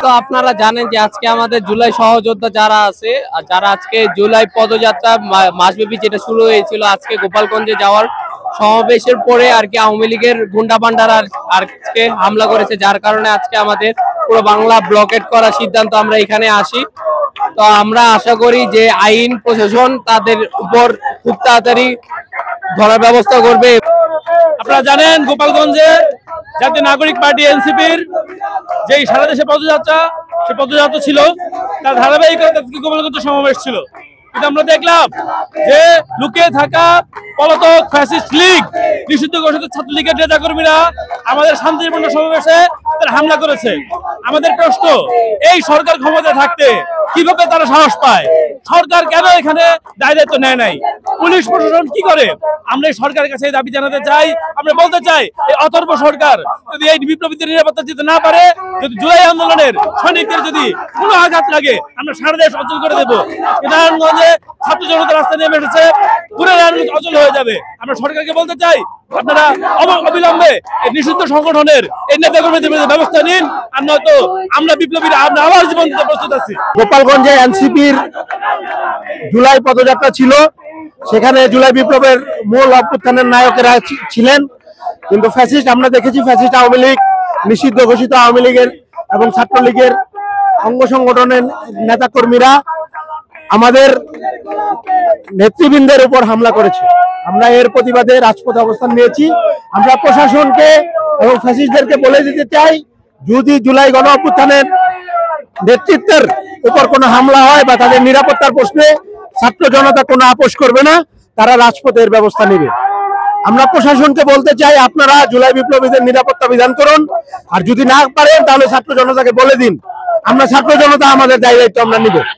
তো আপনারা জানেন যে আজকে আমাদের জুলাই সহযোদ্ধা যারা আছে আর যারা আজকে জুলাই পদযাত্রা মাসব্যাপী যেটা শুরু হয়েছিল আজকে গোপালগঞ্জে যাওয়ার সমাবেশের পরে আর কি আওয়ামী লীগের গুন্ডা পান্ডারা আজকে হামলা করেছে, যার কারণে আজকে আমাদের পুরো বাংলা ব্লকেট করার সিদ্ধান্ত আমরা এখানে আসি। তো আমরা আশা করি যে আইন প্রশাসন তাদের উপর খুব তাড়াতাড়ি ধরার ব্যবস্থা করবে। আপনারা জানেন গোপালগঞ্জে জাতীয় নাগরিক পার্টি এনসিপির যেই সারা দেশে পদযাত্রা, সে পদযাত্রা ছিল তার ধারাবাহিকতা গোপালগঞ্জ সমাবেশ ছিল। কিন্তু আমরা দেখলাম যে লুকিয়ে থাকা পলাতক ফ্যাসিস্ট লীগ, নিষিদ্ধ ঘোষিত ছাত্রলীগের নেতাকর্মীরা আমাদের শান্তিপূর্ণ সমাবেশে তারা হামলা করেছে। আমাদের প্রশ্ন, এই সরকার ক্ষমতায় থাকতে কিভাবে তারা সাহস পায়? সরকার কেন এখানে দায়িত্ব নেয় নাই? পুলিশ প্রশাসন কি করে? আমরা এই সরকারের কাছে দাবি জানাতে চাই, আমরা বলতে চাই এই অথর্ব সরকার যদি এই বিপ্লবীদের নিরাপত্তা দিতে না পারে, যদি জুলাই আন্দোলনের সৈনিকদের যদি কোনো আঘাত লাগে, আমরা সারা দেশ অচল করে দেবো। নারায়ণগঞ্জে ছাত্র জনতা রাস্তায় নেমে এসেছে, পুরো নারায়ণগঞ্জ অচল হয়ে যাবে। আমরা সরকারকে বলতে চাই, আপনারা অবিলম্বে এই নিষিদ্ধ সংগঠনের এই নেতাকর্মীদের বিরুদ্ধে ব্যবস্থা নিন, আর নয়তো আমরা বিপ্লবীরা আমরা আবার জীবন দিতে প্রস্তুত আছি। গোপালগঞ্জে এনসিপির জুলাই পদযাত্রা ছিল, সেখানে জুলাই বিপ্লবের মূল অভ্যুত্থানের নায়কেরা ছিলেন। কিন্তু ফ্যাসিস্ট, আমরা দেখেছি ফ্যাসিস্ট আওয়ামী লীগ, নিষিদ্ধ ঘোষিত আওয়ামী লীগের এবং ছাত্রলীগের অঙ্গ সংগঠনের নেতাকর্মীরা আমাদের নেতৃবৃন্দের উপর হামলা করেছে। আমরা এর প্রতিবাদে রাজপথে অবস্থান নিয়েছি। আমরা প্রশাসনকে এবং ফ্যাসিস্টদেরকে বলে দিতে চাই, যদি জুলাই গণ অভ্যুত্থানের নেতৃত্বের উপর কোনো হামলা হয় বা তাদের নিরাপত্তার প্রশ্নে ছাত্র জনতা কোনো আপোষ করবে না, তারা রাজপথের ব্যবস্থা নেবে। আমরা প্রশাসনকে বলতে চাই, আপনারা জুলাই বিপ্লবীদের নিরাপত্তা বিধান করুন, আর যদি না পারেন তাহলে ছাত্র জনতাকে বলে দিন। আমরা ছাত্র জনতা আমাদের দায়িত্ব আমরা নিব।